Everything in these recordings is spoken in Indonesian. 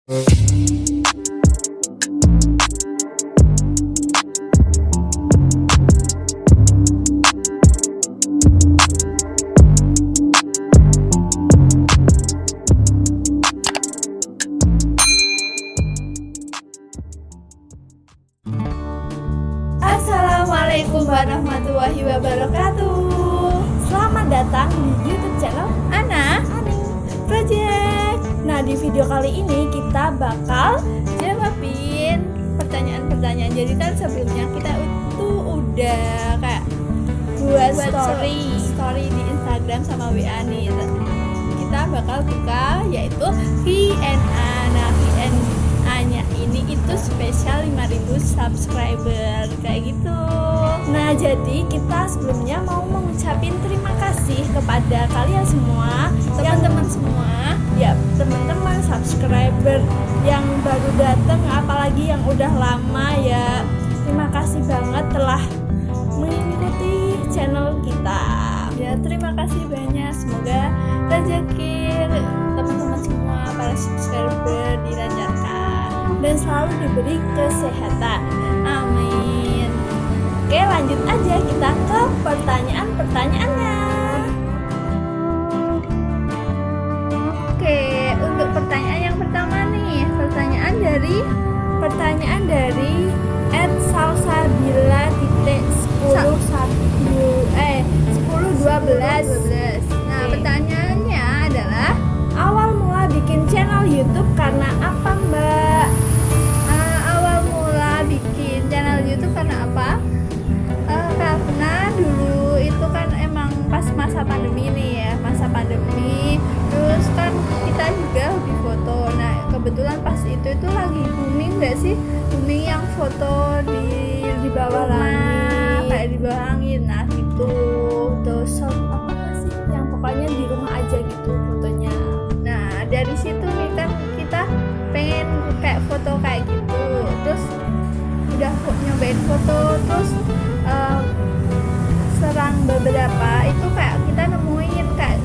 Assalamualaikum warahmatullahi wabarakatuh. Selamat datang di YouTube channel Ana Project. Nah, di video kali ini kita bakal jawabin pertanyaan-pertanyaan. Jadi kan sebelumnya kita itu udah kayak buat story di Instagram sama WA nih. Kita bakal buka yaitu Q&A. Nah, Q&A-nya ini itu spesial 5.000 subscriber kayak gitu. Nah, jadi kita sebelumnya mau mengucapin terima kasih kepada kalian semua, teman-teman semua, ya teman-teman subscriber yang baru datang, apalagi yang udah lama ya. Terima kasih banget telah mengikuti channel kita. Ya, terima kasih banyak. Semoga rezeki teman-teman semua para subscriber dilancarkan dan selalu diberi kesehatan. Amin. Oke, lanjut aja kita ke pertanyaan-pertanyaannya. Oke, untuk pertanyaan yang pertama nih, pertanyaan dari @salsabila_1012. Nah, pertanyaannya adalah awal mula bikin channel YouTube karena apa, Mbak? Awal mula bikin channel YouTube karena apa? Karena dulu itu kan emang pas masa pandemi nih ya, masa pandemi. Terus kan kita juga hobi foto. Nah, kebetulan pas itu lagi booming gak sih? Booming yang foto di bawah langit, kayak di bawah langit. Nah, gitu. Terus apa sih yang pokoknya di rumah aja gitu fotonya. Nah, dari situ nih kan kita pengen kayak foto kayak gitu. Terus udah nyobain foto, terus serang beberapa itu kayak kita nemuin kayak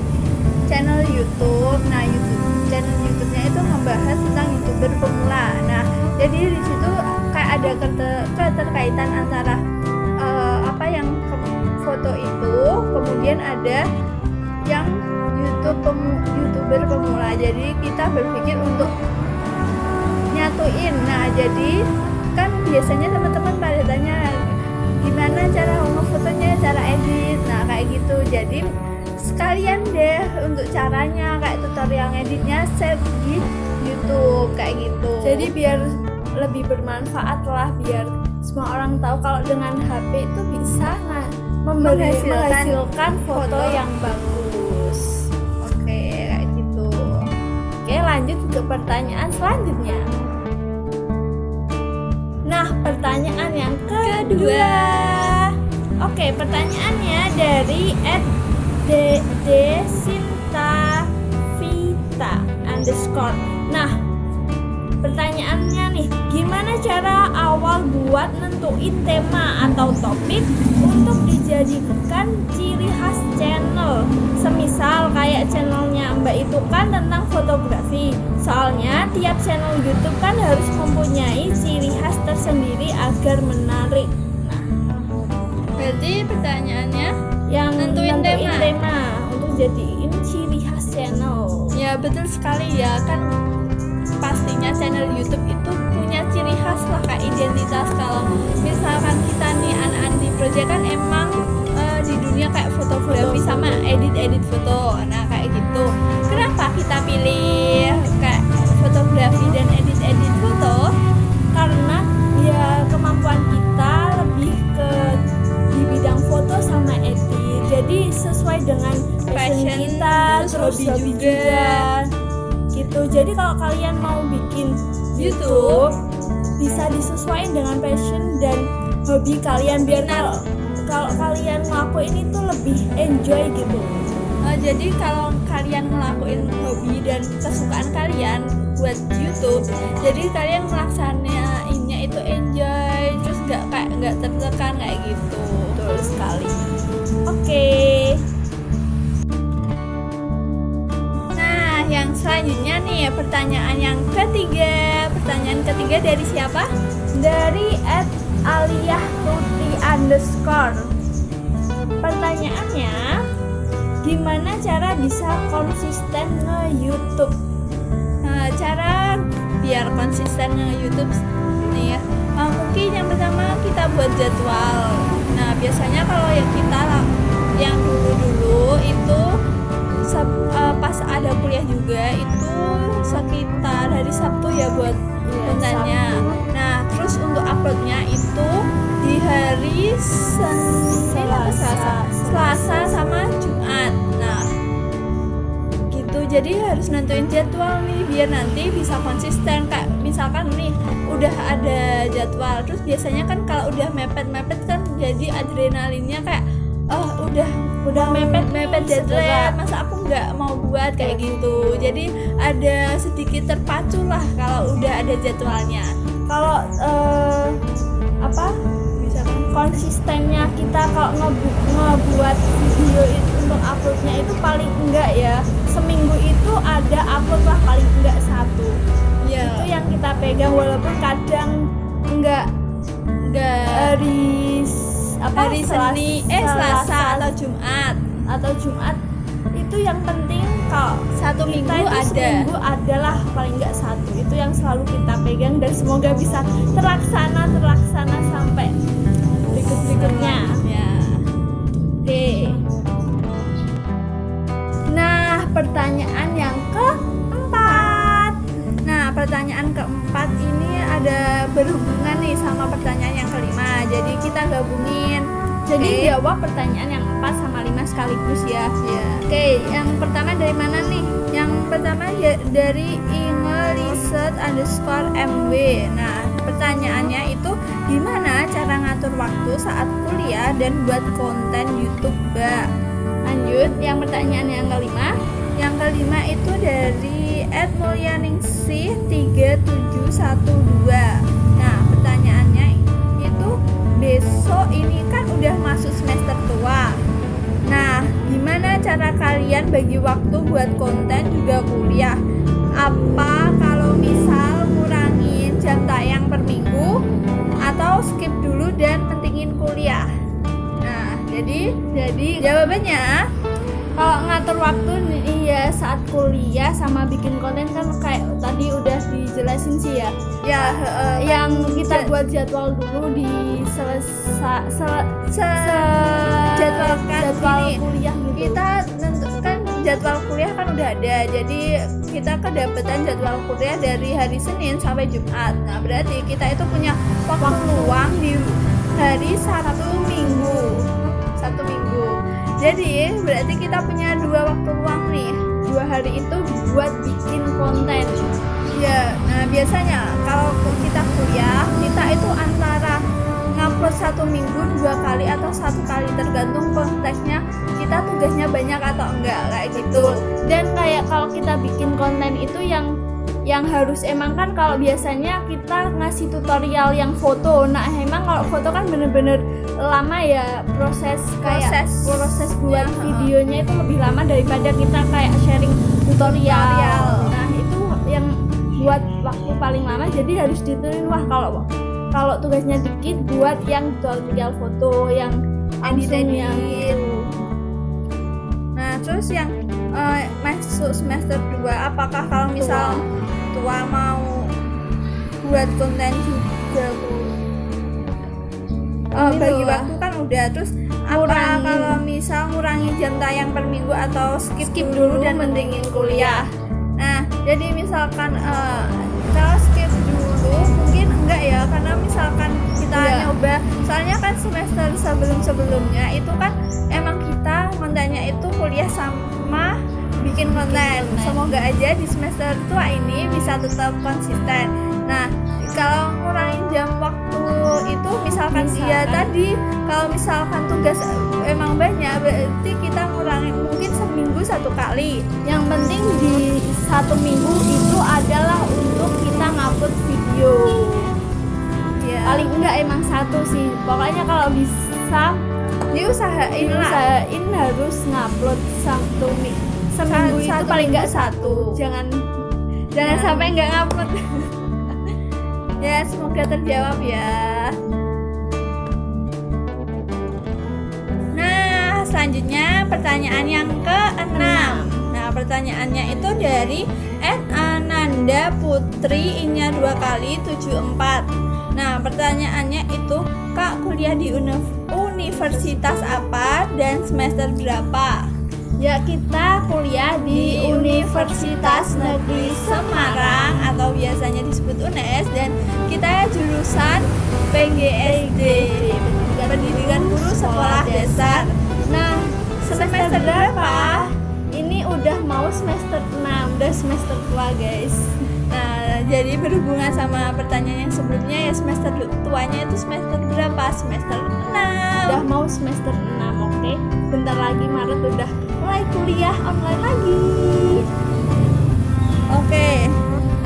channel YouTube. Nah, channel YouTube-nya itu ngebahas tentang YouTuber pemula. Nah, jadi di situ kayak ada keterkaitan antara apa yang foto itu, kemudian ada yang YouTuber pemula. Jadi kita berpikir untuk nyatuin. Nah, jadi kan biasanya teman-teman pada tanya gimana cara ngefotonya, cara edit. Nah, kayak gitu. Jadi sekalian deh untuk caranya kayak tutorial editnya share di YouTube kayak gitu. Jadi biar lebih bermanfaat lah, biar semua orang tahu kalau dengan HP itu bisa menghasilkan foto yang bagus. Oke, kayak gitu. Oke, lanjut ke pertanyaan selanjutnya. Nah, pertanyaan yang kedua. Oke, pertanyaannya dari @desintavita_. Nah, pertanyaannya nih, gimana cara awal buat nentuin tema atau topik untuk dijadikan ciri khas channel? Semisal kayak channelnya Mbak itu kan tentang fotografi. Soalnya tiap channel YouTube kan harus mempunyai ciri khas tersendiri agar menarik. Nah, berarti pertanyaannya yang nentuin tema untuk jadiin ciri khas channel. Ya, betul sekali ya, kan pastinya channel YouTube itu punya ciri khas lah, kayak identitas. Kalau misalkan kita nih Ana Project kan emang di dunia kayak fotografi sama edit foto. Nah, kayak gitu. Kenapa kita pilih kayak fotografi dan edit foto? Karena ya kemampuan kita lebih ke di bidang foto sama edit. Jadi sesuai dengan passion kita, terus hobi juga. Gitu. Jadi kalau kalian mau bikin YouTube bisa disesuaikan dengan passion dan hobi kalian, biar kalau kalian ngelakuin itu lebih enjoy gitu. Jadi kalau kalian ngelakuin hobi dan kesukaan kalian buat YouTube, jadi kalian melaksanainnya itu enjoy, terus nggak tertekan kayak gitu. Betul sekali. Oke. Nah, yang selanjutnya nih pertanyaan yang ketiga ketiga dari siapa? Dari @aliyahtuti_. Pertanyaannya, gimana cara bisa konsisten nge-YouTube? Nah, cara biar konsisten nge-YouTube nih ya. Mungkin yang pertama kita buat jadwal. Nah, biasanya kalau yang dulu itu pas ada kuliah juga itu sekitar hari Sabtu ya buat kontennya. Nah, terus untuk uploadnya itu di hari Selasa sama Jumat. Nah, gitu. Jadi harus nentuin jadwal nih biar nanti bisa konsisten. Kayak misalkan nih udah ada jadwal, terus biasanya kan kalau udah mepet kan jadi adrenalinnya kayak udah mepet deadline, masa aku nggak mau buat kayak gitu. Jadi ada sedikit terpacu lah kalau udah ada jadwalnya. Kalau konsistennya kita kalau ngebuat video itu untuk uploadnya itu paling enggak ya seminggu itu ada upload lah paling enggak 1. Itu yang kita pegang, walaupun kadang enggak hari Selasa atau Jumat itu yang penting kalau satu minggu ada. Seminggu adalah paling enggak 1. Itu yang selalu kita pegang dan semoga bisa terlaksana sampai berikutnya. Ya. Oke. Nah, pertanyaan yang keempat. Nah, pertanyaan keempat ini ada berhubungan nih sama pertanyaan yang kelima. Jadi kita gabungin. Jadi jawab pertanyaan yang 4 sama 5 sekaligus ya. Oke, yang pertama dari mana nih? Yang pertama dari ingelisset_mw. Nah, pertanyaannya itu gimana cara ngatur waktu saat kuliah dan buat konten YouTube, Mbak? Lanjut, yang pertanyaan yang kelima. Yang kelima itu dari @mulyaningsih3712. Nah, pertanyaannya itu besok ini kan udah masuk semester tua. Nah, gimana cara kalian bagi waktu buat konten juga kuliah? Apa kalau misal ngurangin jam tayang per minggu atau skip dulu dan pentingin kuliah? Nah, jadi jawabannya kalau ngatur waktu nih ya saat kuliah sama bikin konten kan kayak tadi udah dijelasin sih ya. Yang kita buat jadwal dulu di jadwal kuliah gitu. Kita tentukan jadwal kuliah kan udah ada. Jadi kita kedapetan jadwal kuliah dari hari Senin sampai Jumat. Nah, berarti kita itu punya waktu luang di hari Sabtu Minggu. Jadi berarti kita punya 2 waktu luang nih. 2 hari itu buat bikin konten. Ya, nah biasanya kalau kita kuliah, kita itu antara ngupload 1 minggu 2 kali atau 1 kali tergantung konteksnya kita tugasnya banyak atau enggak kayak gitu. Dan kayak kalau kita bikin konten itu yang harus emang kan kalau biasanya kita ngasih tutorial yang foto. Nah, emang kalau foto kan bener-bener lama ya proses buat videonya itu lebih lama daripada kita kayak sharing tutorial. Nah, itu yang buat waktu paling lama, jadi harus ditulis kalau tugasnya dikit buat yang tutorial foto yang edit. Nah, terus yang masuk semester 2 apakah kalau misal tua mau buat konten juga bagi waktu kan udah, terus apa kalau misal ngurangi jam tayang per minggu atau skip dulu dan mendingin kuliah? Nah, jadi misalkan kalau skip dulu mungkin enggak ya, karena misalkan kita nyoba, soalnya kan semester sebelumnya itu kan emang kita kontennya itu kuliah sama bikin konten. Semoga aja di semester tua ini bisa tetap konsisten. Nah, kalau ngurangin jam waktu itu misalkan tadi kalau misalkan tugas emang banyak, berarti kita ngurangin mungkin seminggu 1 kali. Yang penting di 1 minggu itu adalah untuk kita ngupload video. Paling enggak emang 1 sih. Pokoknya kalau bisa diusahain harus ngupload seminggu itu paling enggak 1. Jangan sampai enggak ngupload. semoga terjawab ya. Nah, selanjutnya pertanyaan yang ke-6. Nah, pertanyaannya itu dari Ananda Putri Inya 2 kali 74. Nah, pertanyaannya itu, Kak kuliah di universitas apa dan semester berapa? Ya, kita kuliah di Universitas Negeri Semarang atau biasanya disebut UNES, dan kita jurusan PGSD, Pendidikan Guru Sekolah Dasar. Nah, semester berapa? Ini udah mau semester 6, udah semester tua guys. Nah, jadi berhubungan sama pertanyaan yang sebelumnya ya, semester tuanya itu semester berapa? Semester 6. Udah mau semester 6, oke. Bentar lagi Maret udah mulai kuliah online lagi. Oke,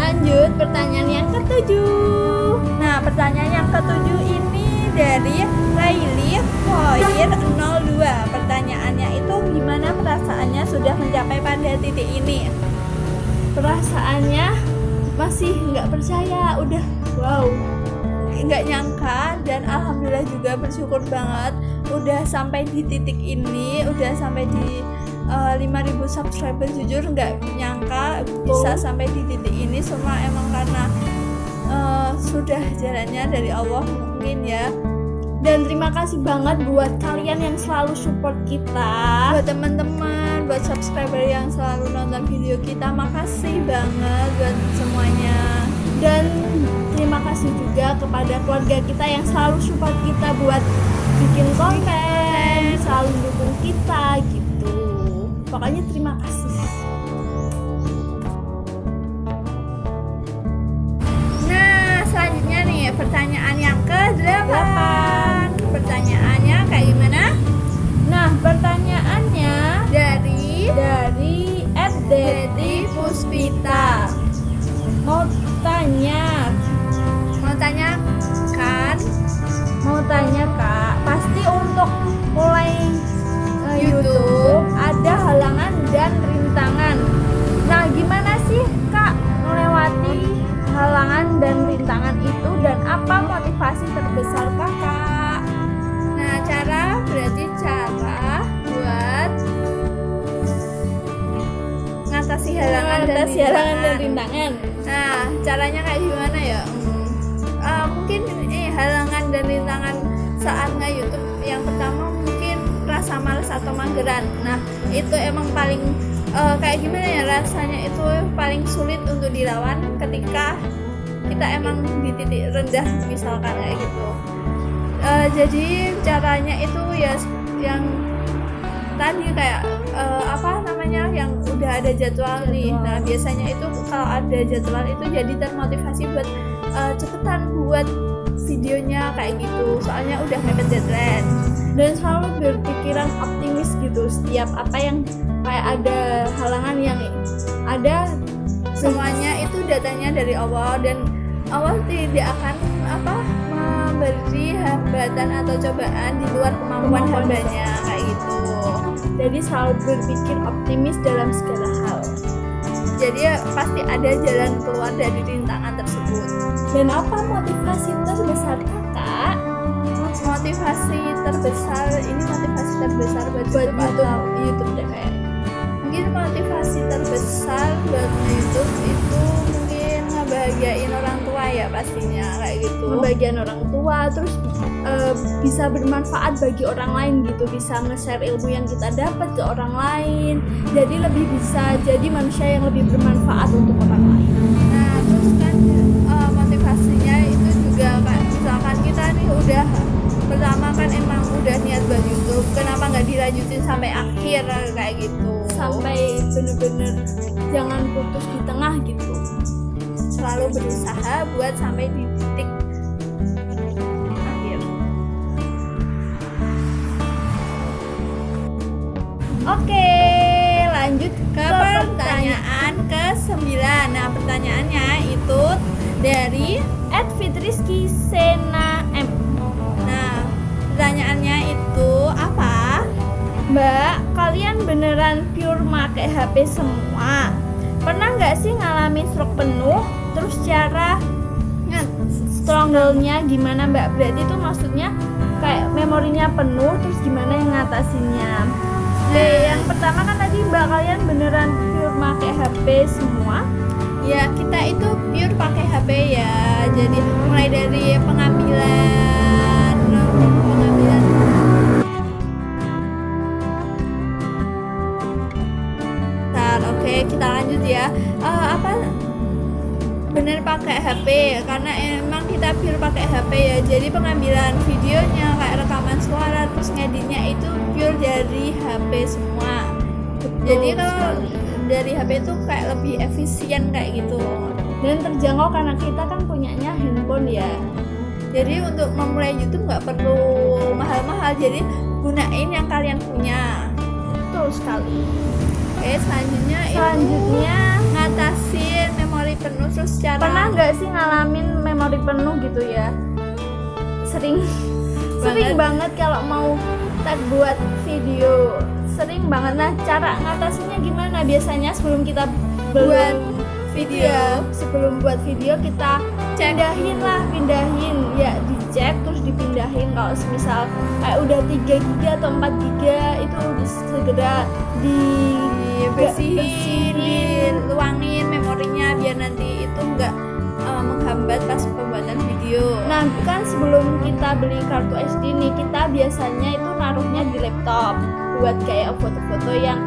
lanjut pertanyaan yang ke-7. Nah, pertanyaan yang ke-7 ini dari Laili Khoir 02. Pertanyaannya itu, gimana perasaannya sudah mencapai pada titik ini? Perasaannya masih nggak percaya, udah wow, nggak nyangka, dan alhamdulillah juga bersyukur banget udah sampai di titik ini, udah sampai di 5.000 subscriber. Jujur nggak nyangka bisa sampai di titik ini, semua emang karena sudah jalannya dari Allah mungkin ya. Dan terima kasih banget buat kalian yang selalu support kita, buat teman-teman, buat subscriber yang selalu nonton video kita, makasih banget buat semuanya. Dan terima kasih juga kepada keluarga kita yang selalu support kita buat bikin konten, selalu dukung kita gitu. Pokoknya terima kasih. Nah, selanjutnya nih pertanyaan yang ke-8. Pertanyaannya kayak gimana? Nah, pertanyaannya dari Deti Puspita. Mau tanya Kak, pasti untuk mulai YouTube ada halangan dan rintangan. Nah, gimana sih Kak melewati halangan dan rintangan itu, dan apa motivasi terbesar Kakak? Nah, berarti cara buat ngatasi halangan dan rintangan. Nah, caranya kayak gimana ya? Mungkin halangan dan rintangan saat nge-YouTube, yang pertama mungkin rasa malas atau mageran. Nah, itu emang paling kayak gimana ya, rasanya itu paling sulit untuk dilawan ketika kita emang di titik rendah misalkan kayak gitu. Jadi caranya itu ya yang tadi kayak yang udah ada jadwal nih. Nah, biasanya itu kalau ada jadwal itu jadi termotivasi buat cepetan buat videonya kayak gitu, soalnya udah mepet deadline. Dan selalu berpikiran optimis gitu, setiap apa yang kayak ada halangan yang ada, semuanya itu datanya dari Allah, dan Allah tidak akan memberi hambatan atau cobaan di luar kemampuan hambanya kayak gitu. Jadi selalu berpikir optimis dalam segala hal. Jadi ya, pasti ada jalan keluar dari rintangan tersebut. Dan apa motivasi terbesar Kakak? Motivasi terbesar buat YouTube deh kayak. Mungkin motivasi terbesar buat YouTube itu mungkin ngebahagiain orang tua ya, pastinya kayak gitu. Ngebahagiain orang tua, terus bisa bermanfaat bagi orang lain gitu, bisa nge-share ilmu yang kita dapat ke orang lain. Jadi lebih bisa jadi manusia yang lebih bermanfaat untuk orang lain. Nah, terus kan motivasinya itu juga kayak misalkan kita nih udah pertama kan emang udah niat buat YouTube, kenapa nggak dilanjutin sampai akhir kayak gitu, sampai bener-bener jangan putus di tengah gitu, selalu berusaha buat sampai di titik akhir. Oke, lanjut ke pertanyaan ke-9. Nah, pertanyaannya itu dari @Fitriski Sena M. Nah, pertanyaannya itu apa? Mbak, kalian beneran pure make HP semua? Pernah nggak sih ngalamin stroke penuh? Terus cara strong struggle-nya gimana Mbak? Berarti itu maksudnya kayak memorinya penuh, terus gimana yang ngatasinnya? Oke, yang pertama kan tadi Mbak kalian beneran pure pakai HP semua. Ya, kita itu pure pakai HP ya. Jadi mulai dari pengambilan Oke, kita lanjut ya. Bener pakai HP karena emang kita pure pakai HP ya. Jadi pengambilan videonya kayak rekaman suara terus ngeditnya itu pure dari HP semua. Jadi kalau dari HP itu kayak lebih efisien kayak gitu dan terjangkau karena kita kan punyanya handphone ya. Jadi untuk memulai YouTube nggak perlu mahal-mahal, jadi gunain yang kalian punya. Betul sekali. Oke, selanjutnya ngatasin memori penuh terus cara. Pernah nggak sih ngalamin memori penuh gitu ya? Sering banget kalau mau tag buat video, sering banget. Nah, cara ngatasinnya gimana? Biasanya sebelum kita buat video, sebelum buat video kita pindahin ya, dicek terus dipindahin. Kalau semisal kayak udah 3 GB atau 4 GB itu segera dibersihin, diluangin memorinya biar nanti itu enggak menghambat pas pembuatan video. Nah, kan sebelum kita beli kartu SD nih, kita biasanya itu naruhnya di laptop buat kayak foto-foto yang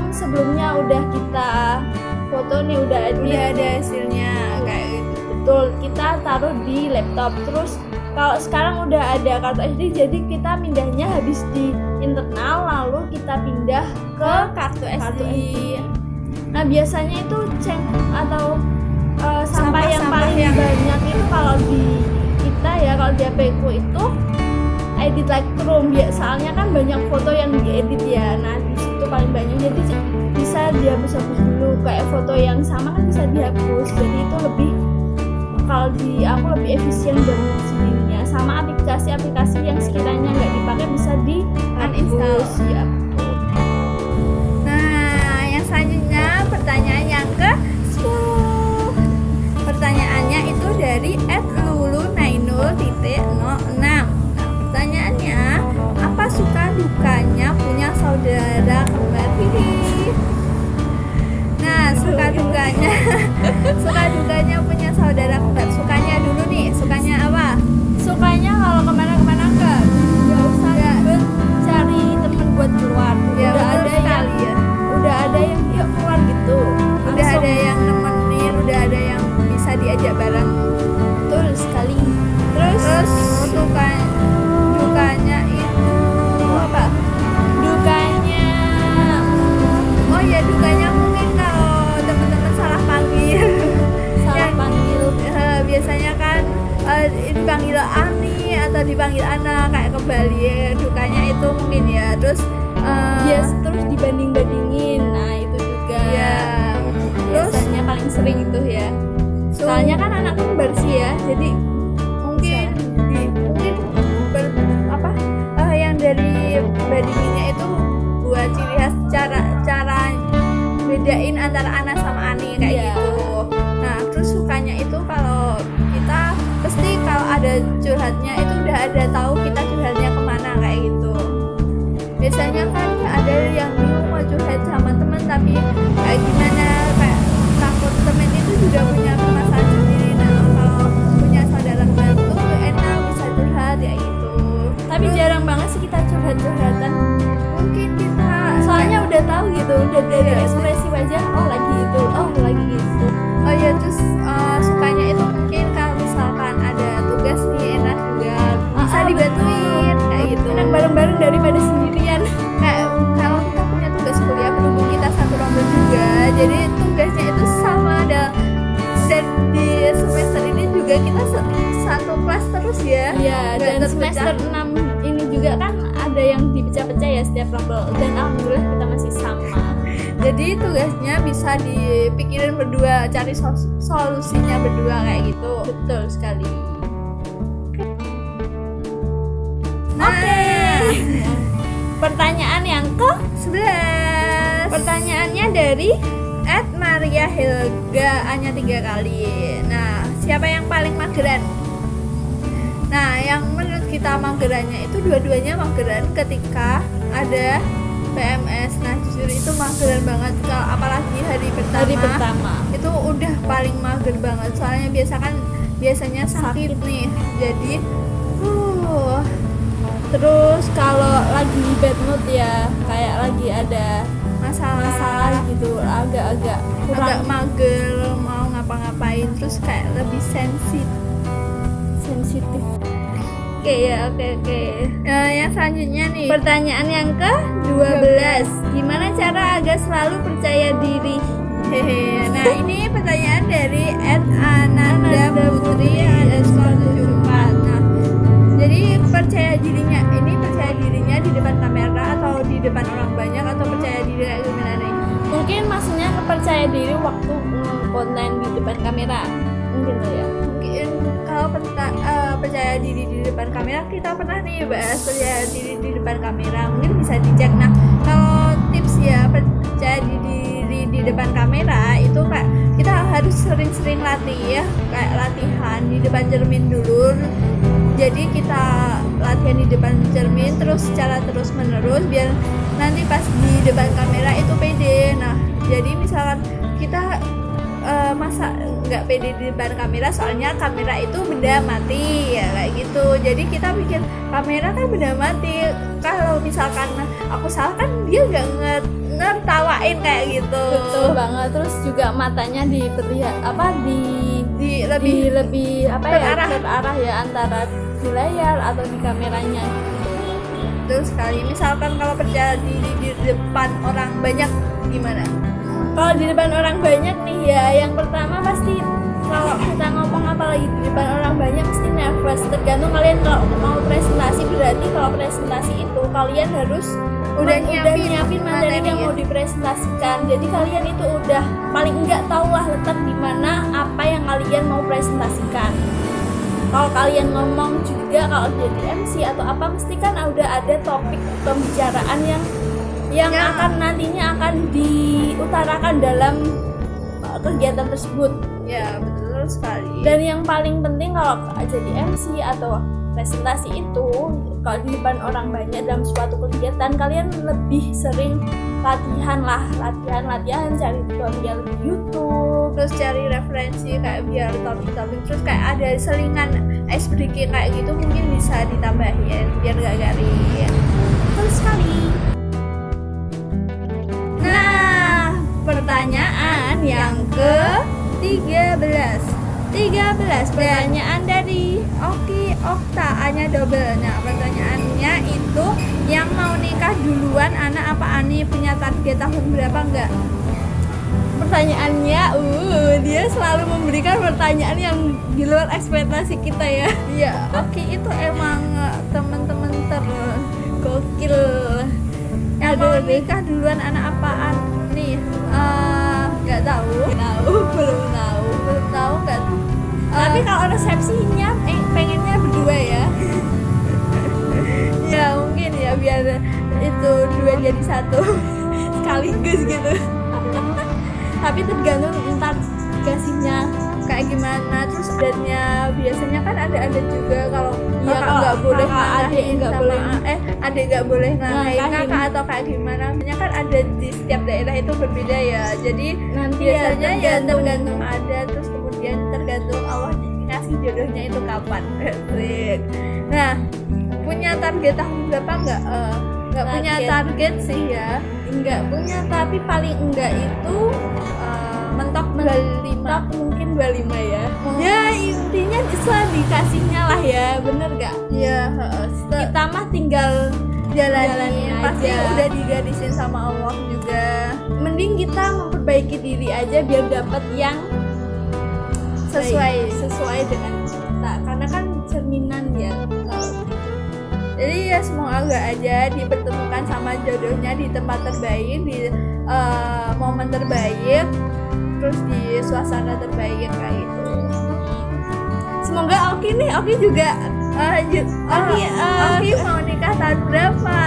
sebelumnya udah kita foto nih, udah ada hasilnya kayak gitu. Betul, kita taruh di laptop. Terus kalau sekarang udah ada kartu SD, jadi kita pindahnya habis di internal lalu kita pindah ke kartu SD. Nah, biasanya itu atau sampah yang paling banyak itu kalau di kita ya, kalau di HP ku itu edit Lightroom ya, soalnya kan banyak foto yang diedit ya. Nah, di situ paling banyak, jadi bisa dihapus dulu. Kayak foto yang sama kan bisa dihapus, jadi itu lebih, kalau di aku lebih efisien dan sendirinya. Sama aplikasi-aplikasi yang sekiranya nggak dipakai bisa di uninstall. Siap. Nah, yang selanjutnya pertanyaan yang ke-10. Pertanyaannya itu dari @lulu90.06. Pertanyaannya, apa suka dukanya punya saudara kembar ini? Nah, suka dukanya punya saudara kembar. Sukanya dulu nih, sukanya apa? Sukanya kalau kemana-kemana nggak usah ribet cari temen buat keluar. Ya, udah ada yang yuk keluar gitu. Udah ada yang nemenin, udah ada yang bisa diajak bareng. Betul sekali. Terus dukanya itu apa? Dukanya mungkin kalau teman-teman salah panggil. Biasanya kan dipanggil Ani atau dipanggil Ana kayak kembali ya. Dukanya itu mungkin ya. Terus terus dibanding-bandingin. Nah, itu juga. Ya. Biasanya paling sering itu ya. Soalnya kan anak kembar sih ya. Jadi mungkin yang dari bandinginnya itu buat ciri khas cara bedain antara Ana sama Ani kayak gitu. Nah, terus sukanya itu kalau kita pasti kalau ada curhatnya itu udah ada tahu kita curhatnya kemana kayak gitu. Biasanya kan ada yang bingung mau curhat sama teman tapi kayak gimana, kayak takut temen itu juga punya permasalahan sendiri. Nah, kalau punya saudara kembar itu enak bisa curhat ya gitu. Tapi jarang banget sih kita curhat-curhatan. Mungkin kita soalnya udah tahu gitu, udah dari ekspresi wajah, lagi gitu. Oh ya, terus sukanya itu mungkin kalau misalkan ada tugas nih enak juga bisa dibantuin kayak gitu. Enak bareng-bareng daripada sendirian. Kayak kalau kita punya tugas kuliah berhubung kita satu rombongan juga, jadi tugasnya itu sama dan di semester ini juga kita satu kelas terus ya. Iya, dan semester 6 ini juga kan ada yang dipecah-pecah ya setiap rombel, dan alhamdulillah kita masih sama. Jadi tugasnya bisa dipikirin berdua, cari solusinya berdua kayak gitu. Betul sekali. Nah, pertanyaan yang ke-11. Pertanyaannya dari @Maria Helga hanya 3 kali. Nah, siapa yang paling mageran? Nah, yang menurut kita magerannya itu dua-duanya mageran ketika ada PMS. Nah, jujur itu mageran banget, kalau apalagi hari pertama itu udah paling mager banget, soalnya biasanya sakit nih, jadi terus kalau lagi bad mood ya, kayak lagi ada masalah gitu, agak kurang mager mau ngapa-ngapain, terus kayak lebih sensitif. Oke. Nah, yang selanjutnya nih, pertanyaan yang ke-12. Gimana cara agar selalu percaya diri? Nah, ini pertanyaan dari @ananda_putri_74. Nah, jadi percaya dirinya di depan kamera atau di depan orang banyak, atau percaya diri kayak gimana nih? Mungkin maksudnya percaya diri waktu konten di depan kamera, mungkin tuh ya. Mungkin kalau percaya diri di depan kamera, kita pernah nih bahas percaya diri di depan kamera, mungkin bisa dicek. Nah, kalau tips ya percaya diri di depan kamera itu kayak kita harus sering-sering latih ya, kayak latihan di depan cermin dulu. Jadi kita latihan di depan cermin terus secara terus menerus biar nanti pas di depan kamera itu pede. Nah, jadi misalkan kita masa nggak pede di depan kamera, soalnya kamera itu benda mati ya, kayak gitu. Jadi kita pikir kamera kan benda mati, kalau misalkan aku salah kan dia nggak ngertawain kayak gitu. Betul banget. Terus juga matanya diperlihat lebih terarah ya, antara di layar atau di kameranya. Terus sekali misalkan kalau percaya diri di depan orang banyak gimana? Kalau di depan orang banyak nih ya, yang pertama pasti kalau kita ngomong apalagi di depan orang banyak pasti nervous. Tergantung kalian kalau mau presentasi, berarti kalau presentasi itu kalian harus udah nyiapin materi yang mau dipresentasikan. Jadi kalian itu udah paling enggak tahu lah letak di mana apa yang kalian mau presentasikan. Kalau kalian ngomong juga, kalau jadi MC atau apa, mesti kan udah ada topik pembicaraan yang akan nantinya akan diutarakan dalam kegiatan tersebut. Ya, betul sekali. Dan yang paling penting kalau jadi MC atau presentasi itu, kalau di depan orang banyak dalam suatu kegiatan, kalian lebih sering latihan, cari tutorial di YouTube, terus cari referensi kayak biar topik-topik, terus kayak ada selingan icebreaking kayak gitu, mungkin bisa ditambahin biar gak garing. Betul sekali. Nah, pertanyaan yang ke-13. Pertanyaan dari Oki Okta, Anya double. Nah, pertanyaannya itu, yang mau nikah duluan anak apa Ani, punya target tahun berapa enggak? Pertanyaannya, dia selalu memberikan pertanyaan yang di luar ekspektasi kita ya. Iya, Oki itu emang teman-teman tergokil. Yang mau nikah duluan anak apaan nih? Nggak tahu. Belum tahu nggak. Tapi kalau resepsinya pengennya berdua ya. Ya mungkin ya, biar itu dua jadi satu sekaligus gitu. Tapi tergantung ntar kasihnya kayak gimana. Terus adatnya biasanya kan ada juga kalau nggak boleh adik nggak boleh nikahin kakak atau kayak gimana. Biasanya kan ada di setiap daerah itu berbeda ya. Jadi nanti biasanya ya tergantung ada, terus kemudian tergantung Allah ngasih jodohnya itu kapan. Nah, punya target tahun berapa nggak? Nggak punya target sih ya. Nggak punya, tapi paling enggak itu mentok 25, mungkin 25 ya. Ya intinya bisa dikasihnya lah ya, bener gak? Iya, kita mah tinggal jalanin pasti aja. Udah digarisin sama Allah juga. Mending kita memperbaiki diri aja biar dapat yang sesuai dengan kita, karena kan cerminan ya. Jadi ya semoga aja dipertemukan sama jodohnya di tempat terbaik, di momen terbaik, terus di suasana terbaik kayak gitu. Semoga Oki juga Oki mau nikah tahun berapa?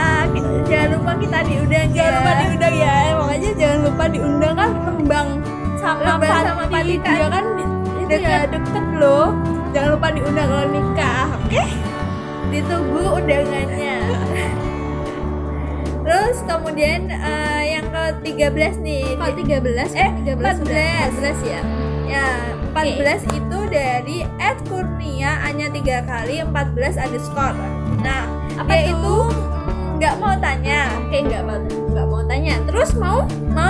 Jangan lupa kita diundang ya. Makanya jangan lupa diundang, kan Lembang sama Pati dia kan itu ya deket loh. Jangan lupa diundang kalau nikah. Oke? ditunggu undangannya. Terus kemudian yang ke-13 nih. Kok 13? 14 ya. Ya, 14 itu dari @kurnia hanya 3 kali 14 underscore. Nah, Apa dia tuh? itu nggak mau tanya, nggak mau tanya. Terus mau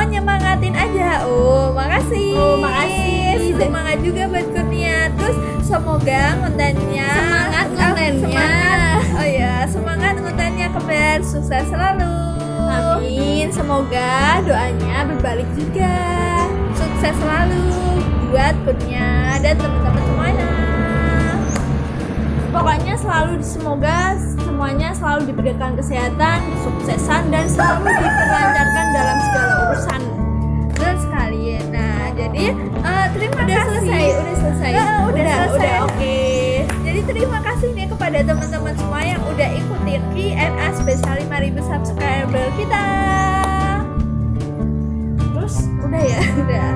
nyemangatin aja. Oh, makasih. Oh, makasih. Semangat juga buat Kurnia. Terus semoga kontennya Semangat kontennya. Oh ya, semangat kontennya kembar, sukses selalu. Amin. Semoga doanya berbalik juga. Sukses selalu buat Kurnia dan teman-teman semuanya. Pokoknya semoga semuanya selalu diberikan kesehatan, kesuksesan, dan selalu diperlancarkan dalam segala urusan. Betul sekali. Nah, jadi terima Udah kasih. selesai. Udah selesai. Oke. Jadi terima kasih nih kepada teman-teman semua yang udah ikutin Q&A spesial 5.000 subscriber kita. Terus udah ya? Udah.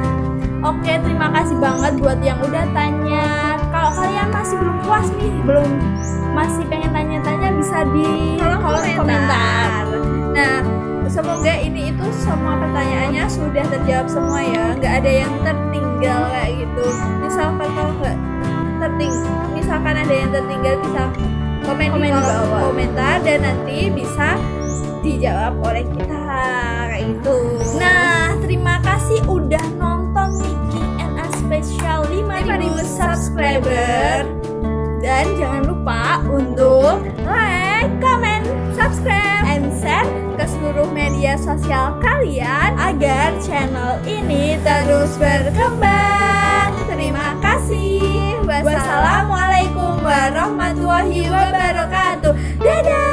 Oke, terima kasih banget buat yang udah tanya. Kalau kalian masih belum puas nih, masih pengen tanya-tanya, bisa di kolom komentar. Nah, semoga ini itu semua pertanyaannya sudah terjawab semua ya, nggak ada yang tertinggal kayak gitu. Misalkan kalau nggak misalkan ada yang tertinggal, bisa komen di Komen di kolom bawah. komentar dan nanti bisa dijawab oleh kita kayak gitu. Nah, terima kasih udah nonton Q&A spesial 5.000 subscriber. Dan jangan lupa untuk like, comment, subscribe, and share ke seluruh media sosial kalian agar channel ini terus berkembang. Terima kasih. Wassalamualaikum warahmatullahi wabarakatuh. Dadah.